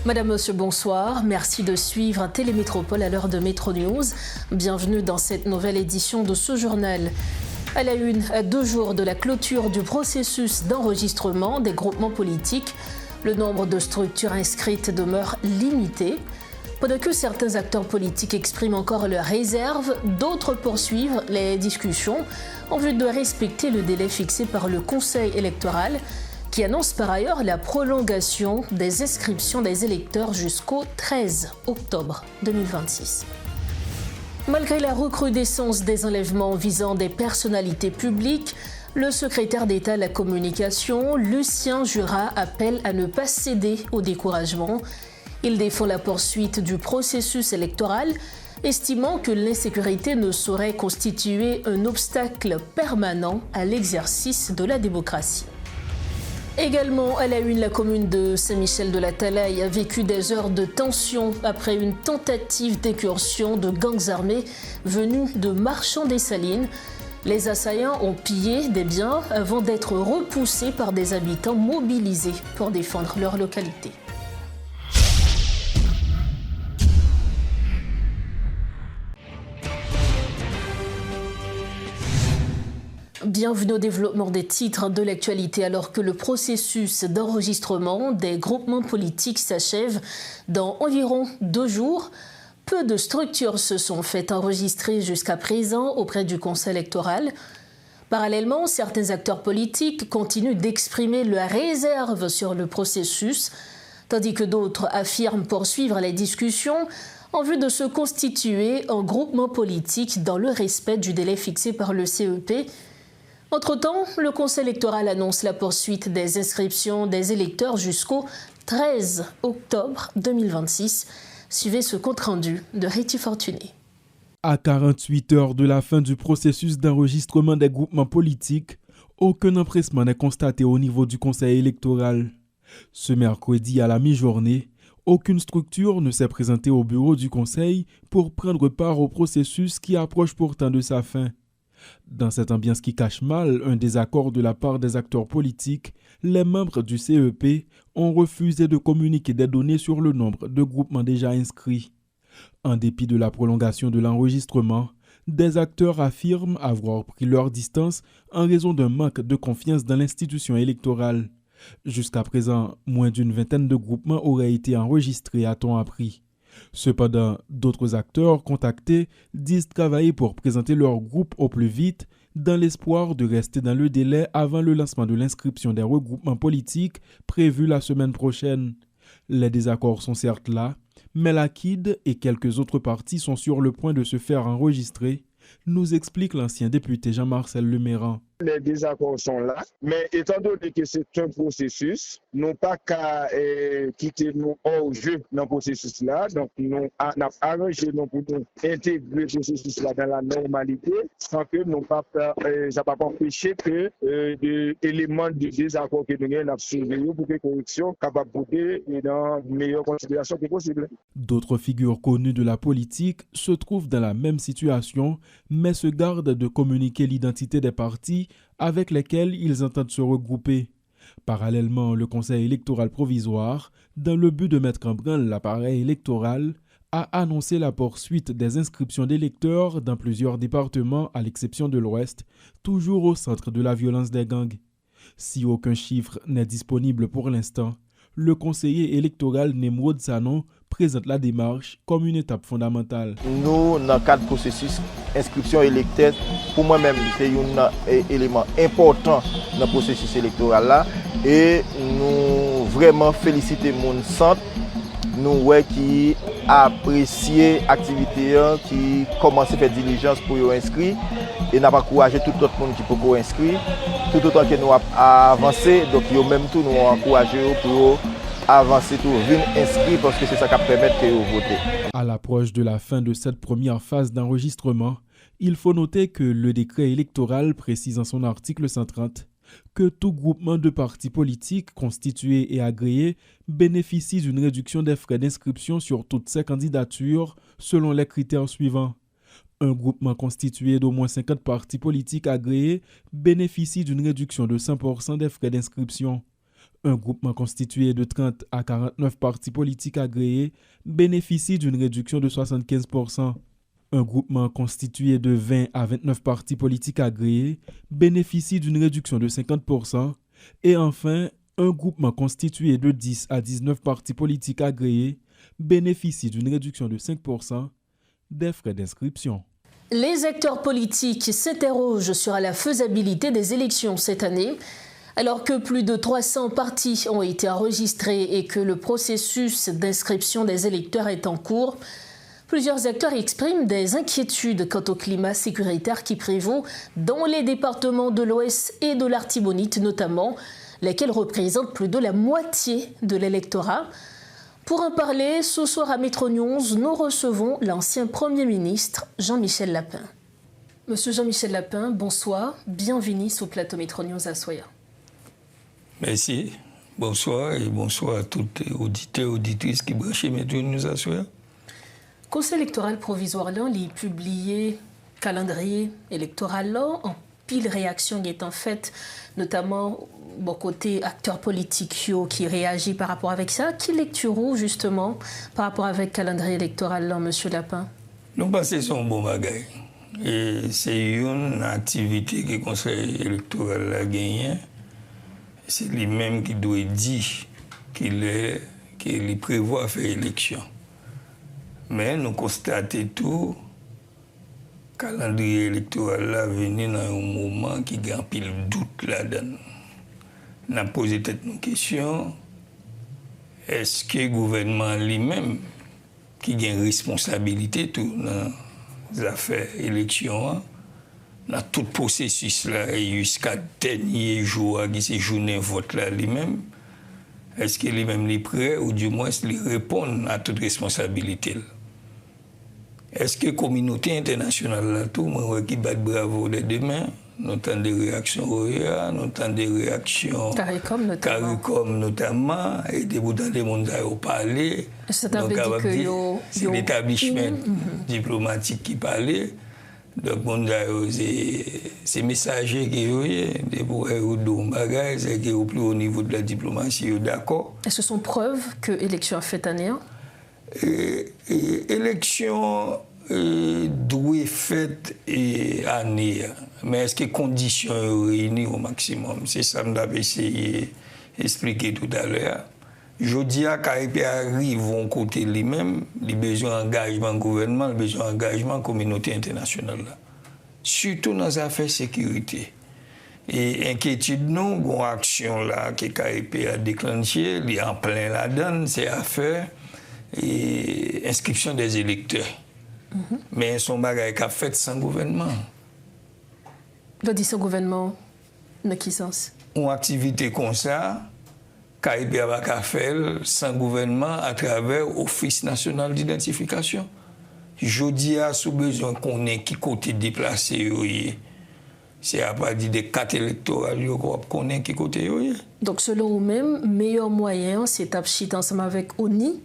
Madame, Monsieur, bonsoir. Merci de suivre Télémétropole à l'heure de Métro News. Bienvenue dans cette nouvelle édition de ce journal. À la une, à 2 jours de la clôture du processus d'enregistrement des groupements politiques, le nombre de structures inscrites demeure limité. Pendant que certains acteurs politiques expriment encore leurs réserves, d'autres poursuivent les discussions en vue de respecter le délai fixé par le Conseil électoral, qui annonce par ailleurs la prolongation des inscriptions des électeurs jusqu'au 13 octobre 2026. Malgré la recrudescence des enlèvements visant des personnalités publiques, le secrétaire d'État à la communication, Lucien Jurat, appelle à ne pas céder au découragement. Il défend la poursuite du processus électoral, estimant que l'insécurité ne saurait constituer un obstacle permanent à l'exercice de la démocratie. Également à la une, la commune de Saint-Michel-de-la-Talaye a vécu des heures de tension après une tentative d'incursion de gangs armés venus de Marchand-des-Salines. Les assaillants ont pillé des biens avant d'être repoussés par des habitants mobilisés pour défendre leur localité. Bienvenue au développement des titres de l'actualité alors que le processus d'enregistrement des groupements politiques s'achève dans environ 2 jours. Peu de structures se sont fait enregistrer jusqu'à présent auprès du Conseil électoral. Parallèlement, certains acteurs politiques continuent d'exprimer leurs réserves sur le processus, tandis que d'autres affirment poursuivre les discussions en vue de se constituer en groupement politique dans le respect du délai fixé par le CEP. Entre-temps, le Conseil électoral annonce la poursuite des inscriptions des électeurs jusqu'au 13 octobre 2026. Suivez ce compte-rendu de Réti Fortuné. À 48 heures de la fin du processus d'enregistrement des groupements politiques, aucun empressement n'est constaté au niveau du Conseil électoral. Ce mercredi à la mi-journée, aucune structure ne s'est présentée au bureau du Conseil pour prendre part au processus qui approche pourtant de sa fin. Dans cette ambiance qui cache mal un désaccord de la part des acteurs politiques, les membres du CEP ont refusé de communiquer des données sur le nombre de groupements déjà inscrits. En dépit de la prolongation de l'enregistrement, des acteurs affirment avoir pris leur distance en raison d'un manque de confiance dans l'institution électorale. Jusqu'à présent, moins d'une vingtaine de groupements auraient été enregistrés, a-t-on appris. Cependant, d'autres acteurs contactés disent travailler pour présenter leur groupe au plus vite dans l'espoir de rester dans le délai avant le lancement de l'inscription des regroupements politiques prévu la semaine prochaine. Les désaccords sont certes là, mais la KID et quelques autres partis sont sur le point de se faire enregistrer, nous explique l'ancien député Jean-Marcel Leméran. Les désaccords sont là, mais étant donné que c'est un processus, nous pas qu'à quitter nous hors jeu dans le processus là, donc nous avons arrangé pour nous intégrer le processus là dans la normalité, sans que nous pas ça pas empêcher que des éléments de désaccord que nous avons surveillés pour que la correction capable de dans de meilleures considérations que possible. D'autres figures connues de la politique se trouvent dans la même situation, mais se gardent de communiquer l'identité des partis avec lesquels ils entendent se regrouper. Parallèlement, le Conseil électoral provisoire, dans le but de mettre en branle l'appareil électoral, a annoncé la poursuite des inscriptions d'électeurs dans plusieurs départements à l'exception de l'Ouest, toujours au centre de la violence des gangs. Si aucun chiffre n'est disponible pour l'instant, le conseiller électoral Nemrod Sanon présente la démarche comme une étape fondamentale. Nous, dans le cadre du processus inscription électorale, pour moi-même, c'est un élément important dans le processus électoral là. Et nous vraiment féliciter mon centre, nous qui apprécier l'activité, qui commence à faire diligence pour y inscrire et n'a pas encouragé tout le monde qui peut inscrire. Tout autant que nous avancer, donc nous même tout nous encourager pour avancer tout, venir inscrire parce que c'est ça qui permet de voter. À l'approche de la fin de cette première phase d'enregistrement, il faut noter que le décret électoral précise en son article 130 que tout groupement de partis politiques constitués et agréés bénéficie d'une réduction des frais d'inscription sur toutes ses candidatures selon les critères suivants. Un groupement constitué d'au moins 50 partis politiques agréés bénéficie d'une réduction de 100% des frais d'inscription. Un groupement constitué de 30 à 49 partis politiques agréés bénéficie d'une réduction de 75%. Un groupement constitué de 20 à 29 partis politiques agréés bénéficie d'une réduction de 50%. Et enfin, un groupement constitué de 10 à 19 partis politiques agréés bénéficie d'une réduction de 5% des frais d'inscription. Les acteurs politiques s'interrogent sur la faisabilité des élections cette année. Alors que plus de 300 partis ont été enregistrés et que le processus d'inscription des électeurs est en cours, plusieurs acteurs expriment des inquiétudes quant au climat sécuritaire qui prévaut dans les départements de l'Ouest et de l'Artibonite notamment, lesquels représentent plus de la moitié de l'électorat. Pour en parler, ce soir à Métro News, nous recevons l'ancien Premier ministre Jean-Michel Lapin. Monsieur Jean-Michel Lapin, bonsoir, bienvenue sur le plateau Métro News à Soya. Merci, bonsoir et bonsoir à toutes les auditeurs et auditrices qui branchent Métro News à Soya. Conseil électoral provisoire là, il publié calendrier électoral là, en pile réaction qui est en fait, notamment bon côté acteurs politiques qui réagit par rapport avec ça. Qui lecture justement par rapport avec calendrier électoral là, Monsieur Lapin? Nous pensons que c'est un bon bagage. Et c'est une activité que le Conseil électoral a gagné. C'est lui-même qui doit dire qu'il prévoit faire élection. Mais nous constatons tout, le calendrier électoral là venu dans un moment qui a un pile doute là-dedans. On a posé une question, est-ce que le gouvernement lui-même, qui a une responsabilité tout dans les affaires élections, dans tout le processus là, et jusqu'à dernier jour, qui c'est journée vote là lui-même, est-ce qu'il lui-même est prêt ou du moins il répond à toute responsabilité là? Est-ce que la communauté internationale là tout, moi qui bat bravo dès demain, nous entendons des réactions OEA, nous entendons des réactions CARICOM notamment, et des bouts dans les mondes à parler. C'est l'établissement diplomatique qui parlait. Donc, c'est messager qui est des bagages, c'est qui est au plus haut niveau de la diplomatie, d'accord. Et ce sont preuves que l'élection a fait année? L'élection doit être faite année, mais est-ce que les conditions sont réunies au maximum? C'est ça que je essayé d'expliquer tout à l'heure. Je dis à KIP arrive au côté lui-même, il a besoin d'engagement gouvernement, il a besoin d'engagement communauté internationale. Surtout dans les affaires de sécurité. Et inquiétude, nous, une action là que KIP a déclenchée, il est en plein là-dedans, c'est affaire et inscription des électeurs. Mais son bagage qu'a fait sans gouvernement. Vous dites sans gouvernement, dans quel sens? Une activité comme ça, KIP a fait sans gouvernement à travers l'Office national d'identification. Je dis à ce besoin qu'on ait qui côté déplacé, c'est à partir des cartes électorales qu'on ait qui côté. Donc selon vous-même, meilleur moyen, c'est d'acheter ensemble avec ONI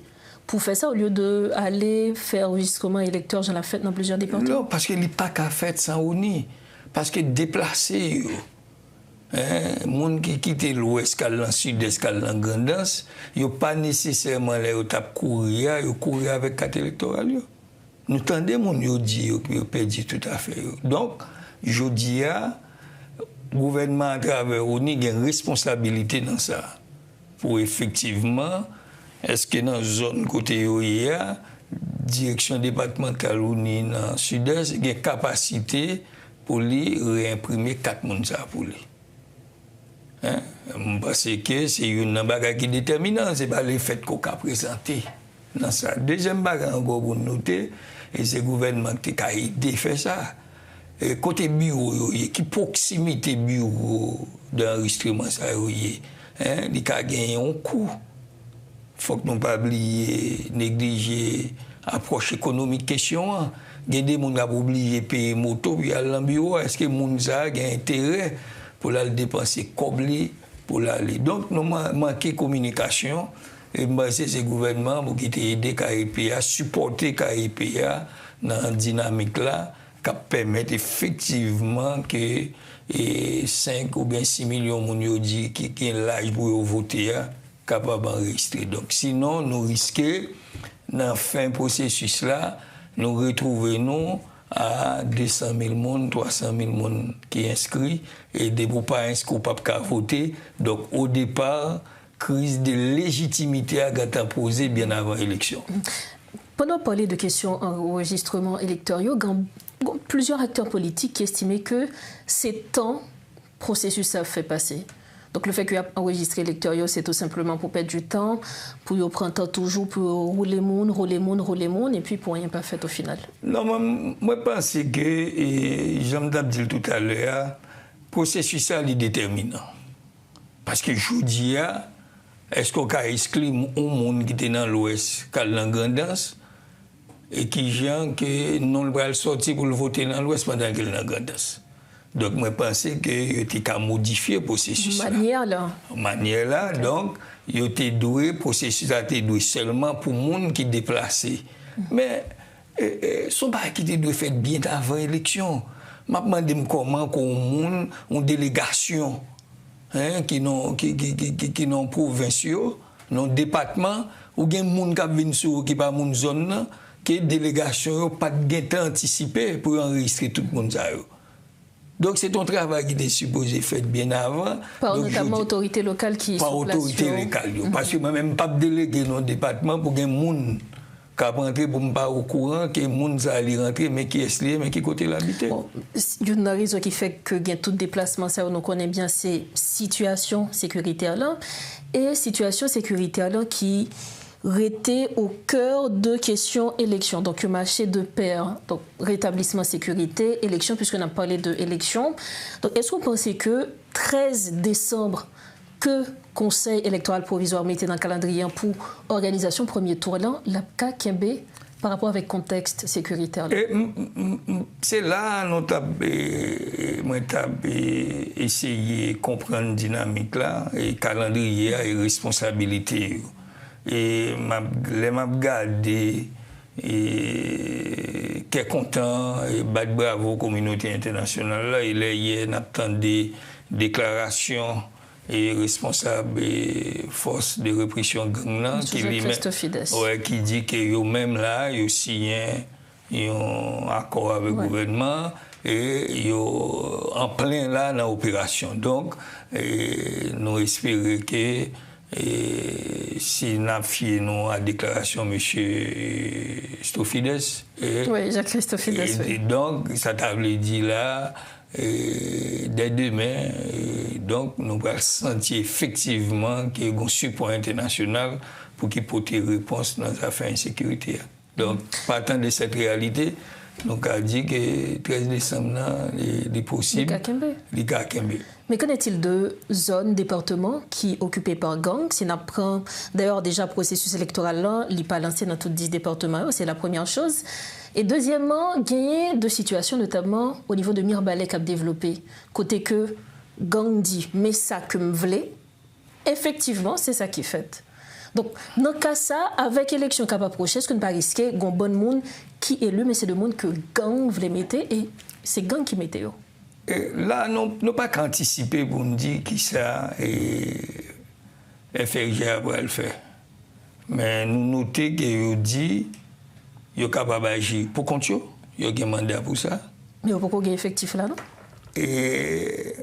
pour faire ça au lieu d'aller faire enregistrement électeur, j'en ai fait dans plusieurs départements? Non, parce qu'il n'y a pas qu'à faire sans ONI. Parce que déplacer, les gens qui quittent l'ouest, qui le sud-est, qui le grandance, ils n'ont pas nécessairement les courir, ils courent avec carte électorale. Nous entendons les gens qui disent qu'ils ont perdu tout à fait. Donc, je dis à le gouvernement à travers ONI a une responsabilité dans ça. Pour effectivement, est-ce que dans la zone côté OIA, direction départementale ONI dans le sud-est, il y a une capacité pour lui réimprimer 4 personnes pour lui. Parce que c'est une bagarre qui est déterminante, ce n'est pas le fait qu'on a présenté dans ça. Deuxième bagarre encore pour noter, et c'est le gouvernement qui a aidé à faire ça. Et côté bureau, qui proximité bureau d'enregistrement, il a gagné un coût. Il faut que nous ne pas négliger l'approche économique question. Il y a des gens qui ont oublié de payer moto, puis aller dans le bureau. Est-ce que les gens ont intérêt pour aller dépenser coblé pour aller? Donc, nous manquons de communication. Et c'est ce gouvernement qui a aidé KIP à supporter KIP dans la dynamique là, qui permettent effectivement que 5 ou bien 6 millions de gens qui ont l'âge pour voter capable d'enregistrer. Donc sinon, nous risquons, dans la fin du processus là, nous retrouvons à 200 000 personnes, 300 000 personnes qui sont inscrits et des pas inscrits pas qu'à voter. Donc au départ, crise de légitimité a été posée bien avant l'élection. Pendant parler de questions enregistrement électoral, plusieurs acteurs politiques qui estimaient que c'est temps processus a fait passer. Donc le fait qu'il y a enregistré électoral, c'est tout simplement pour perdre du temps, pour prendre temps toujours pour rouler monde, et puis pour rien pas fait au final. Non, moi je pense que, j'aime dire tout à l'heure, le processus est déterminant. Parce que je dis, est-ce qu'on a exclu un monde qui était dans l'Ouest, qui est dans la grandance, et qui gens que non le va sortir pour le voter dans l'Ouest pendant qu'il est dans la grandance. Donc, moi, je pense qu'il était qu'à modifier le processus. Manière là. Donc, il était doué, le processus a été doué seulement pour les gens qui sont déplacés. Mais, ce n'est pas qui était fait bien avant l'élection. Je me demande comment on a une délégation qui n'ont provinciaux, non département, ou bien des gens qui viennent sur qui pas mon zone, que délégation pas de temps anticipé pour enregistrer tout le monde. Donc c'est un travail qui est supposé faire bien avant. Par notamment l'autorité locale qui par autorité locale. Parce que moi-même pas délégué dans le département pour que les gens qui rentrent pour ne pas au courant que les gens allaient rentrer, mais qui est lié, mais qui côté l'habiter. Bon, une raison qui fait que tout déplacement, ça on connaît bien, c'est situation sécuritaire là. Et situation sécuritaire là qui était au cœur de questions élections. Donc, le marché de pair, donc rétablissement sécurité, élection, puisqu'on a parlé de élection. Donc, est-ce que vous pensez que 13 décembre, que Conseil électoral provisoire mettait dans le calendrier pour organisation premier tour là, la KKB par rapport avec contexte sécuritaire là? C'est là que nous avons essayé de comprendre la dynamique là, et calendrier et responsabilité. Et les m'a regardé et qui est content et bat bravo communauté internationale là, il y a des déclarations et responsable et force de répression gang qui dit que eux même là ils signé un accord avec le gouvernement et ils en plein là dans l'opération. Donc nous espérons que si nous avons fié à la déclaration de M. Stofides. Oui, Jacques Stofides. Et donc, ça t'a dit là, dès demain, donc, nous allons sentir effectivement qu'il y a un support international pour qu'il porte réponse dans les affaires d'insécurité. Donc, partant de cette réalité, nous avons dit que le 13 décembre, il est possible. Les KKB. Mais qu'en est-il de zones, départements qui sont occupés par gangs? Si on apprend d'ailleurs déjà le processus électoral là, il n'est pas lancé dans tous 10 départements, c'est la première chose. Et deuxièmement, gagner de situations notamment au niveau de Mirbalais qui a développé. Côté que gang dit, mais ça que me voulait, effectivement, c'est ça qui est fait. Donc, dans le cas ça, avec l'élection qui va approcher, est-ce qu'on ne pas risquer un bon monde qui est élu, mais c'est le monde que gang voulait mettre et c'est gang qui mettait. Là, nous n'avons pas qu'anticiper pour nous dire qui ça et FRG va le faire. Mais nous notons que dit qu'il est capable d'agir pour compte, il y a un mandat pour ça. Mais pourquoi il y a effectif là, non? Et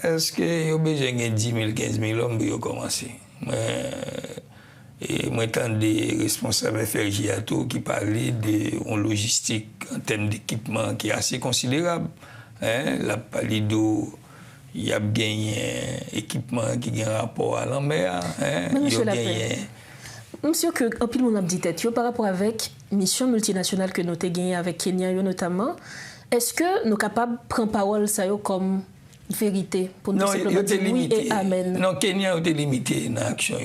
est-ce qu'il y a besoin de 10 000, 15 000 hommes pour commencer? Et moi, j'entends des responsables FRG qui parlaient de logistique en termes d'équipement qui est assez considérable. La Palido, il y a gagné un équipement qui a un rapport à la mer. Monsieur, que en plus on a dit par rapport avec mission multinationale que nous avons gagnée avec Kenya notamment, est-ce que nous sommes capables de prendre parole ça comme vérité pour nous simplement dire oui et amen? Non, Kenya a été limité dans l'action.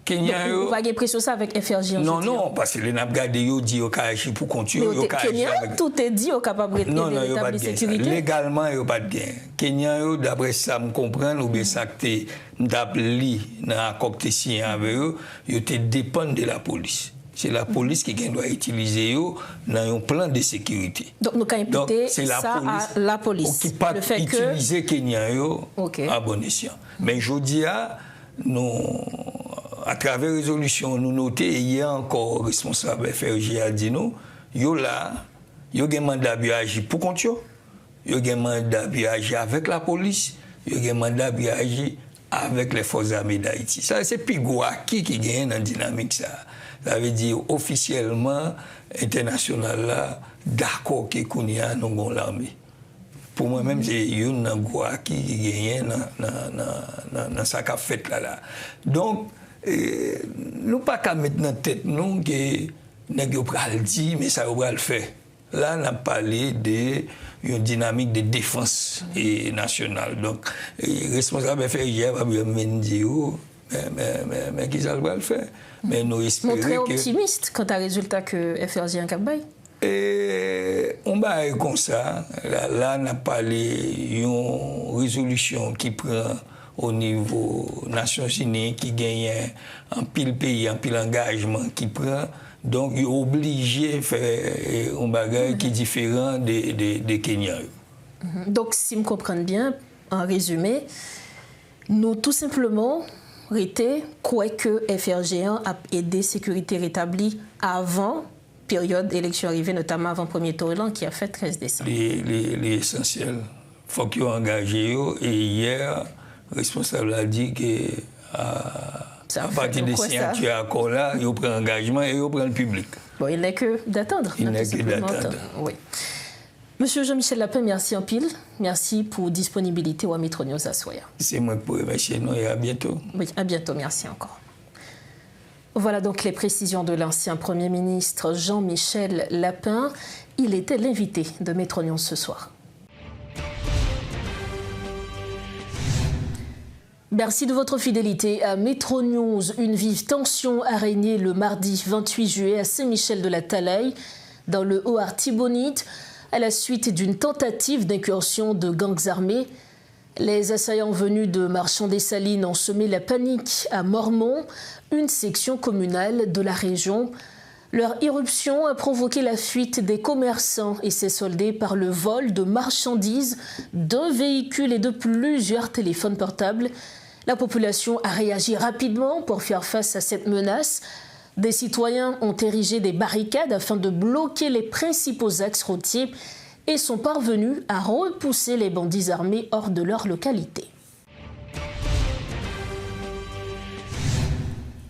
Kenya, vous avez pression ça avec FRG? Non, parce que les Nabgade dit au cas pour continuer. Kenya, tout est dit au capable de rétablir sécurité. Légalement, il n'y a pas de gain. Kenya, d'après ça, me comprendre, ou bien ça que d'appli dans l'accord signé avec eux, ils dépendent de la police. C'est la police qui doit utiliser dans un plan de sécurité. Donc, nous avons imputé ça à la police. Qui pas utiliser Kenya à bon escient. Mais je dis à travers la résolution, nous notons, il y a encore responsable FRG a dit nous, il y a un mandat de agir pour compte, il y a un mandat de agir avec la police, il y a un mandat de agir avec les forces armées d'Haïti. Ça, c'est plus gros qui gagne dans la dynamique. Ça veut dire officiellement, international, là, d'accord que nous avons l'armée. Pour moi-même, c'est une gros qui gagne dans sa fait là. Donc, nous pas qu'à mettre dans la tête, nous, que nous pas le dire, mais ça va le faire. Là, on a parlé d'une dynamique de défense nationale. Donc, responsable FRG va me dire, mais qui ça va le faire? Mais nous espérons. Très optimiste quant à résultat que FRG en Cap-Bay. On va comme ça. Là, on a parlé d'une résolution qui prend au niveau des Nations Unies, qui gagne un pile pays, un pile engagement qui prend. Donc, il est obligé de faire un bagage qui est différent de Kenya. Donc, si je comprends bien, en résumé, nous tout simplement quoi que FRG1 a aidé sécurité rétablie avant période d'élection arrivée, notamment avant premier tour qui a fait 13 décembre. L'essentiel. Il faut qu'ils soient engagés. Et hier, le responsable a dit que à partir des signatures accords là, ils prennent l'engagement et ils prennent le public. Bon, il n'est que d'attendre. Il n'est que d'attendre. Oui. Monsieur Jean-Michel Lapin, merci en pile. Merci pour disponibilité à Metro News à Soya. C'est moi pour remercier nous et à bientôt. Oui, à bientôt. Merci encore. Voilà donc les précisions de l'ancien Premier ministre Jean-Michel Lapin. Il était l'invité de Metro News ce soir. Merci de votre fidélité à Metro News. Une vive tension a régné le mardi 28 juillet à Saint-Michel-de-la-Talaye, dans le Haut-Artibonite, à la suite d'une tentative d'incursion de gangs armés. Les assaillants venus de Marchand-des-Salines ont semé la panique à Mormont, une section communale de la région. Leur irruption a provoqué la fuite des commerçants et s'est soldée par le vol de marchandises, d'un véhicule et de plusieurs téléphones portables. La population a réagi rapidement pour faire face à cette menace. Des citoyens ont érigé des barricades afin de bloquer les principaux axes routiers et sont parvenus à repousser les bandits armés hors de leur localité.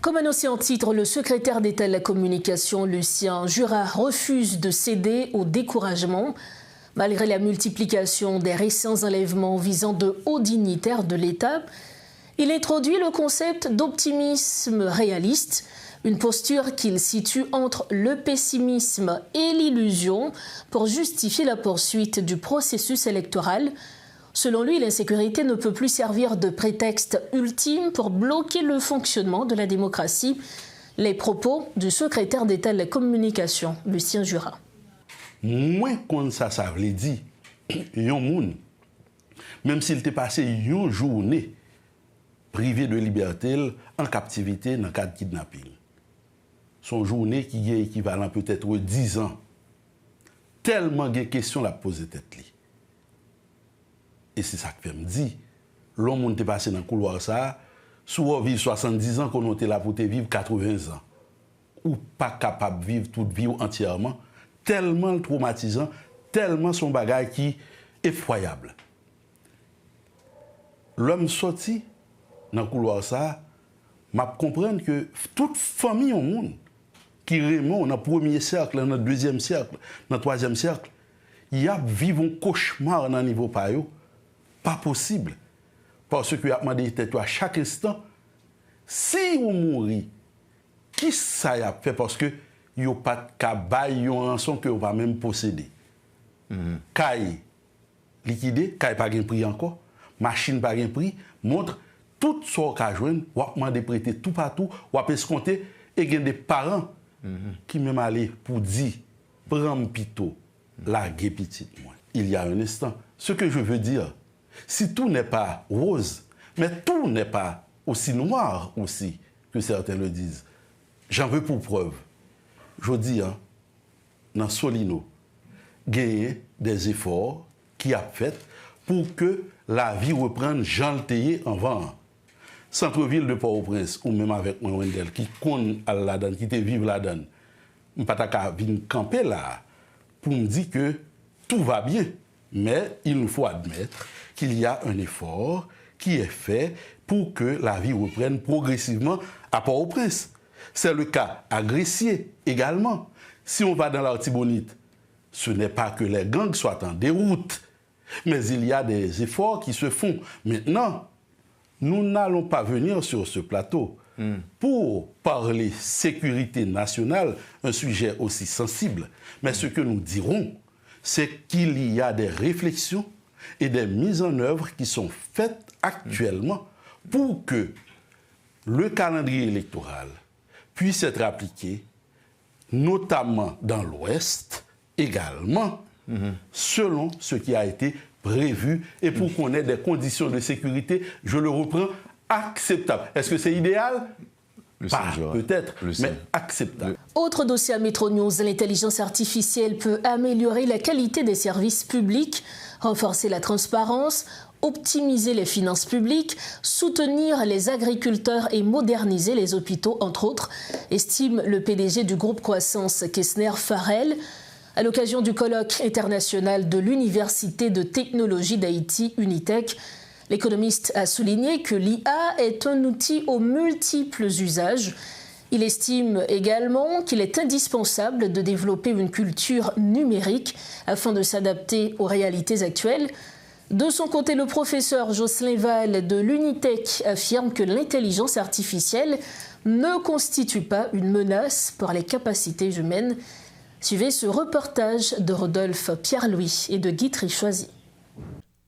Comme annoncé en titre, le secrétaire d'État de la Communication, Lucien Jura, refuse de céder au découragement. Malgré la multiplication des récents enlèvements visant de hauts dignitaires de l'État, il introduit le concept d'optimisme réaliste, une posture qu'il situe entre le pessimisme et l'illusion pour justifier la poursuite du processus électoral. Selon lui, l'insécurité ne peut plus servir de prétexte ultime pour bloquer le fonctionnement de la démocratie. Les propos du secrétaire d'État de la Communication, Lucien Jura. Moins qu'on ça veut dire, yon moun, même s'il t'est passé une journée privé de liberté en captivité dans le cadre de kidnapping. Son journée qui est équivalent peut-être 10 ans. Tellement de questions la poser tête li. Et c'est ça que je me dis. L'homme qui est passé dans le couloir, ça, soit vivre 70 ans, qu'on était là pour vivre 80 ans. Ou pas capable de vivre toute vie entièrement. Tellement traumatisant, tellement son bagage qui est effroyable. L'homme sorti dans le couloir, ça, m'a comprendre que toute famille au monde, qui remonte dans le premier cercle, dans le deuxième cercle, dans le troisième cercle, il y a vivre un cauchemar dans le niveau payo. Pas possible. Parce que y a demandé à chaque instant, si vous mourrez, qui ça y a fait parce que n'y a pas de cabane, yon rançon que vous va même posséder. Caille liquidé, caille pas gain prix encore, machine pas gain prix, montre tout ce qu'on a joindre, ou a demandé prêter tout partout, ou a escompter et gain des parents qui même aller pour dire prendre pito, la gué petite moi. Il y a un instant, ce que je veux dire, si tout n'est pas rose, mais tout n'est pas aussi noir aussi que certains le disent. J'en veux pour preuve. je dis, dans Solino, gagner des efforts qui a fait pour que la vie reprenne Jean Théier en vent. Centre-ville de Port-au-Prince, ou même avec moi, Wendel, qui connaît la donne, qui te vive la donne, je ne peux pas venir camper là pour me dire que tout va bien. Mais il nous faut admettre qu'il y a un effort qui est fait pour que la vie reprenne progressivement à Port-au-Prince. C'est le cas à Gressier également. Si on va dans l'Artibonite, ce n'est pas que les gangs soient en déroute, mais il y a des efforts qui se font. Maintenant, nous n'allons pas venir sur ce plateau pour parler sécurité nationale, un sujet aussi sensible. Mais ce que nous dirons, c'est qu'il y a des réflexions et des mises en œuvre qui sont faites actuellement pour que le calendrier électoral puisse être appliqué, notamment dans l'Ouest, également, selon ce qui a été prévu et pour qu'on ait des conditions de sécurité, je le reprends, acceptables. Est-ce que c'est idéal ? Pas, peut-être, mais acceptable. Autre dossier à Métro News, l'intelligence artificielle peut améliorer la qualité des services publics, renforcer la transparence, optimiser les finances publiques, soutenir les agriculteurs et moderniser les hôpitaux, entre autres, estime le PDG du groupe Croissance, Kessner Farrell. À l'occasion du colloque international de l'Université de technologie d'Haïti, Unitech, l'économiste a souligné que l'IA est un outil aux multiples usages. Il estime également qu'il est indispensable de développer une culture numérique afin de s'adapter aux réalités actuelles. De son côté, le professeur Jocelyn Val de l'Unitech affirme que l'intelligence artificielle ne constitue pas une menace pour les capacités humaines. Suivez ce reportage de Rodolphe Pierre-Louis et de Guy Trichoisy.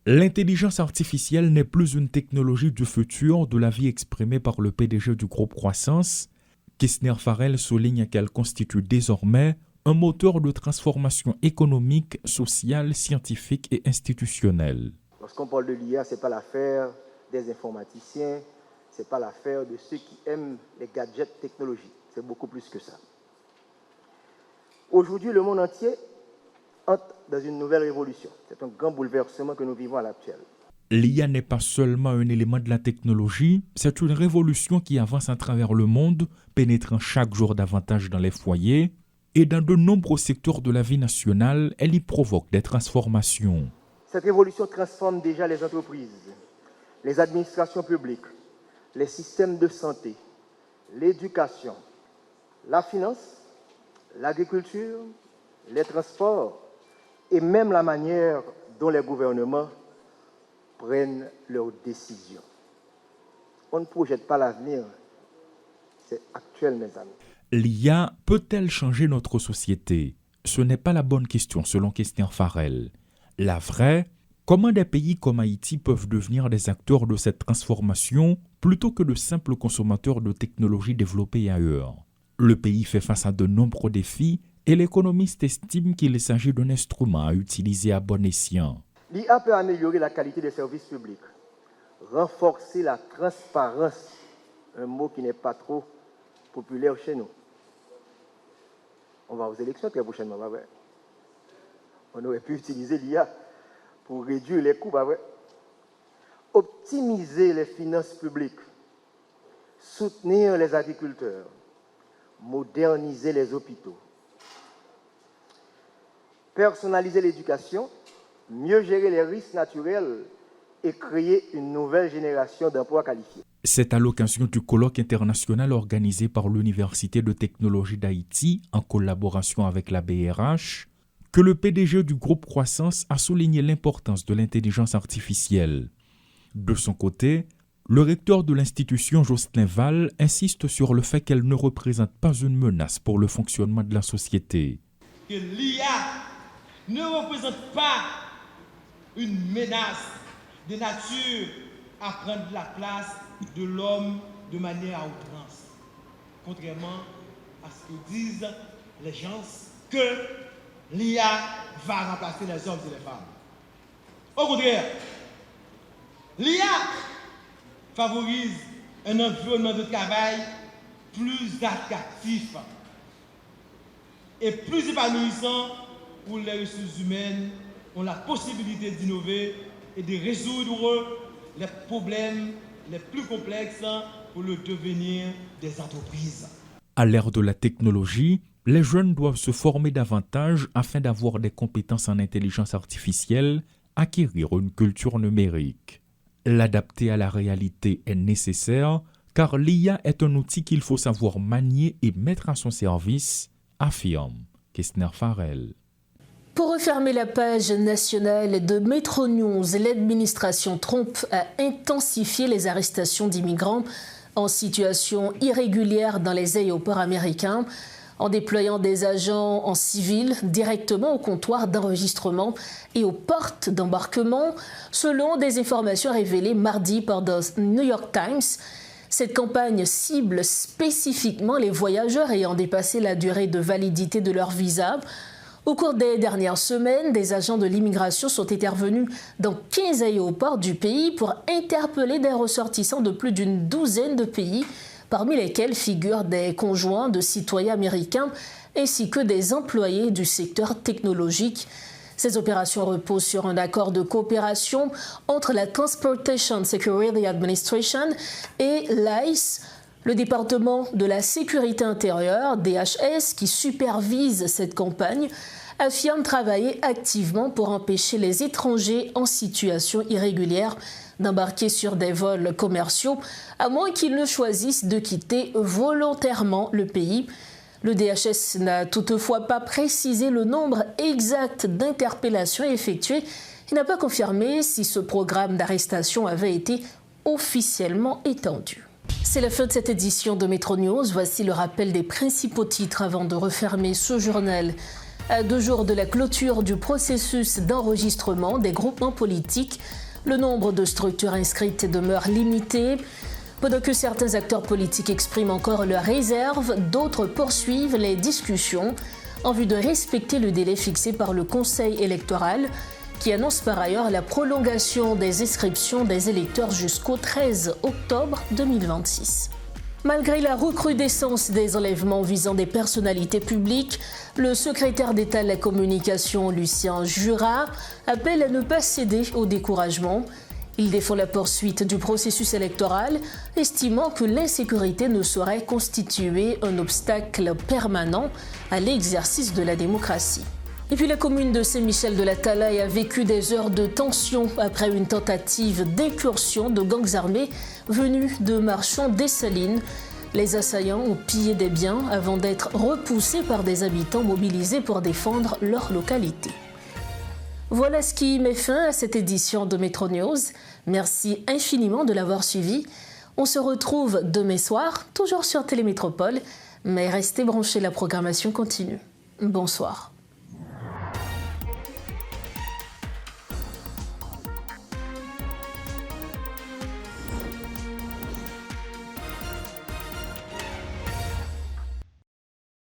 L'intelligence artificielle n'est plus une technologie du futur de la vie exprimée par le PDG du groupe Croissance. Kessner Farrell souligne qu'elle constitue désormais un moteur de transformation économique, sociale, scientifique et institutionnelle. Lorsqu'on parle de l'IA, ce n'est pas l'affaire des informaticiens, ce n'est pas l'affaire de ceux qui aiment les gadgets technologiques. C'est beaucoup plus que ça. Aujourd'hui, le monde entier entre dans une nouvelle révolution. C'est un grand bouleversement que nous vivons à l'actuel. L'IA n'est pas seulement un élément de la technologie, c'est une révolution qui avance à travers le monde, pénétrant chaque jour davantage dans les foyers, et dans de nombreux secteurs de la vie nationale, elle y provoque des transformations. Cette révolution transforme déjà les entreprises, les administrations publiques, les systèmes de santé, l'éducation, la finance, l'agriculture, les transports et même la manière dont les gouvernements prennent leurs décisions. On ne projette pas l'avenir, c'est actuel, mes amis. L'IA peut-elle changer notre société ? Ce n'est pas la bonne question selon Kessner Farrell. La vraie, comment des pays comme Haïti peuvent devenir des acteurs de cette transformation plutôt que de simples consommateurs de technologies développées ailleurs ? Le pays fait face à de nombreux défis et l'économiste estime qu'il s'agit d'un instrument à utiliser à bon escient. L'IA peut améliorer la qualité des services publics, renforcer la transparence, un mot qui n'est pas trop populaire chez nous. On va aux élections très prochainement, pas vrai? On aurait pu utiliser l'IA pour réduire les coûts, pas vrai? Optimiser les finances publiques, soutenir les agriculteurs, moderniser les hôpitaux, personnaliser l'éducation, mieux gérer les risques naturels et créer une nouvelle génération d'emplois qualifiés. C'est à l'occasion du colloque international organisé par l'Université de technologie d'Haïti en collaboration avec la BRH que le PDG du groupe Croissance a souligné l'importance de l'intelligence artificielle. De son côté, le recteur de l'institution, Jocelyn Val, insiste sur le fait qu'elle ne représente pas une menace pour le fonctionnement de la société. Que l'IA ne représente pas une menace de nature à prendre la place de l'homme de manière à outrance. Contrairement à ce que disent les gens, que l'IA va remplacer les hommes et les femmes. Au contraire, l'IA favorise un environnement de travail plus attractif. et plus épanouissant pour les ressources humaines ont la possibilité d'innover et de résoudre les problèmes les plus complexes pour le devenir des entreprises. À l'ère de la technologie, les jeunes doivent se former davantage afin d'avoir des compétences en intelligence artificielle, acquérir une culture numérique. L'adapter à la réalité est nécessaire car l'IA est un outil qu'il faut savoir manier et mettre à son service, affirme Kestner Farrell. Pour refermer la page nationale de Metro News, l'administration Trump a intensifié les arrestations d'immigrants en situation irrégulière dans les aéroports américains, en déployant des agents en civil directement au comptoir d'enregistrement et aux portes d'embarquement, selon des informations révélées mardi par The New York Times. Cette campagne cible spécifiquement les voyageurs ayant dépassé la durée de validité de leur visa. Au cours des dernières semaines, des agents de l'immigration sont intervenus dans 15 aéroports du pays pour interpeller des ressortissants de plus d'une douzaine de pays, parmi lesquels figurent des conjoints de citoyens américains ainsi que des employés du secteur technologique. Ces opérations reposent sur un accord de coopération entre la Transportation Security Administration et l'ICE, le département de la sécurité intérieure, DHS, qui supervise cette campagne, affirme travailler activement pour empêcher les étrangers en situation irrégulière d'embarquer sur des vols commerciaux, à moins qu'ils ne choisissent de quitter volontairement le pays. Le DHS n'a toutefois pas précisé le nombre exact d'interpellations effectuées et n'a pas confirmé si ce programme d'arrestation avait été officiellement étendu. C'est la fin de cette édition de Metro News. Voici le rappel des principaux titres avant de refermer ce journal. À 2 jours de la clôture du processus d'enregistrement des groupements politiques, le nombre de structures inscrites demeure limité. Pendant que certains acteurs politiques expriment encore leurs réserves, d'autres poursuivent les discussions en vue de respecter le délai fixé par le Conseil électoral, qui annonce par ailleurs la prolongation des inscriptions des électeurs jusqu'au 13 octobre 2026. Malgré la recrudescence des enlèvements visant des personnalités publiques, le secrétaire d'État de la communication, Lucien Jura, appelle à ne pas céder au découragement. Il défend la poursuite du processus électoral, estimant que l'insécurité ne saurait constituer un obstacle permanent à l'exercice de la démocratie. Et puis la commune de Saint-Michel-de-la-Talaye a vécu des heures de tension après une tentative d'incursion de gangs armés venus de Marchand des Salines. Les assaillants ont pillé des biens avant d'être repoussés par des habitants mobilisés pour défendre leur localité. Voilà ce qui met fin à cette édition de Metro News. Merci infiniment de l'avoir suivi. On se retrouve demain soir, toujours sur Télémétropole, mais restez branchés, la programmation continue. Bonsoir.